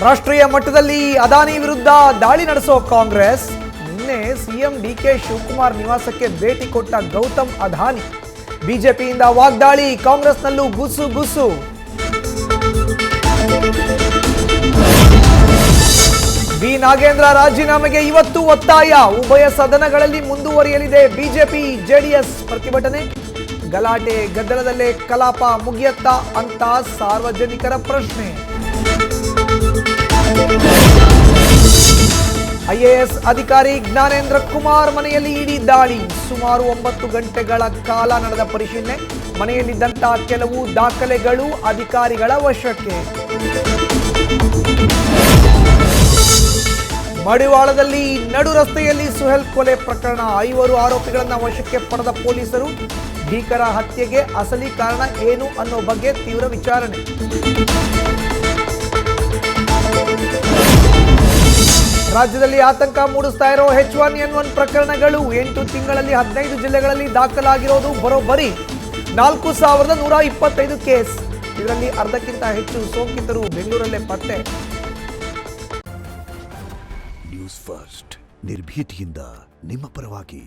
ರಾಷ್ಟ್ರೀಯ ಮಟ್ಟದಲ್ಲಿ ಅದಾನಿ ವಿರುದ್ಧ ದಾಳಿ ನಡೆಸೋ ಕಾಂಗ್ರೆಸ್. ನಿನ್ನೆ ಸಿಎಂ ಡಿಕೆ ಶಿವಕುಮಾರ್ ನಿವಾಸಕ್ಕೆ ಭೇಟಿ ಕೊಟ್ಟ ಗೌತಮ್ ಅದಾನಿ. ಬಿಜೆಪಿಯಿಂದ ವಾಗ್ದಾಳಿ, ಕಾಂಗ್ರೆಸ್ನಲ್ಲೂ ಗುಸು. ಬಿ ನಾಗೇಂದ್ರ ರಾಜೀನಾಮೆಗೆ ಇವತ್ತು ಒತ್ತಾಯ. ಉಭಯ ಸದನಗಳಲ್ಲಿ ಮುಂದುವರಿಯಲಿದೆ ಬಿಜೆಪಿ ಜೆಡಿಎಸ್ ಪ್ರತಿಭಟನೆ. ಗಲಾಟೆ ಗದ್ದಲದಲ್ಲೇ ಕಲಾಪ ಮುಗಿಯತ್ತಾ ಅಂತ ಸಾರ್ವಜನಿಕರ ಪ್ರಶ್ನೆ. ಐಎಎಸ್ ಅಧಿಕಾರಿ ಜ್ಞಾನೇಂದ್ರ ಕುಮಾರ್ ಮನೆಯಲ್ಲಿ ಇಡಿ ದಾಳಿ. ಸುಮಾರು 9 ಗಂಟೆಗಳ ಕಾಲ ನಡೆದ ಪರಿಶೀಲನೆ. ಮನೆಯಲ್ಲಿದ್ದಂತಹ ಕೆಲವು ದಾಖಲೆಗಳು ಅಧಿಕಾರಿಗಳ ವಶಕ್ಕೆ. ಮಡಿವಾಳದಲ್ಲಿ ನಡು ರಸ್ತೆಯಲ್ಲಿ ಸುಹೇಲ್ ಕೊಲೆ ಪ್ರಕರಣ. 5 ಆರೋಪಿಗಳನ್ನು ವಶಕ್ಕೆ ಪಡೆದ ಪೊಲೀಸರು. ಭೀಕರ ಹತ್ಯೆಗೆ ಅಸಲಿ ಕಾರಣ ಏನು ಅನ್ನೋ ಬಗ್ಗೆ ತೀವ್ರ ವಿಚಾರಣೆ. ರಾಜ್ಯದಲ್ಲಿ ಆತಂಕ ಮೂಡಿಸ್ತಾ ಇರೋ H1N1 ಪ್ರಕರಣಗಳು. 8 ತಿಂಗಳಲ್ಲಿ 15 ಜಿಲ್ಲೆಗಳಲ್ಲಿ ದಾಖಲಾಗಿರೋದು ಬರೋಬ್ಬರಿ 4125 ಕೇಸ್. ಇದರಲ್ಲಿ ಅರ್ಧಕ್ಕಿಂತ ಹೆಚ್ಚು ಸೋಂಕಿತರು ಬೆಂಗಳೂರಲ್ಲೇ ಪತ್ತೆ. ನ್ಯೂಸ್ ಫಸ್ಟ್ ನಿರ್ಭೀತಿಯಿಂದ ನಿಮ್ಮ ಪರವಾಗಿ.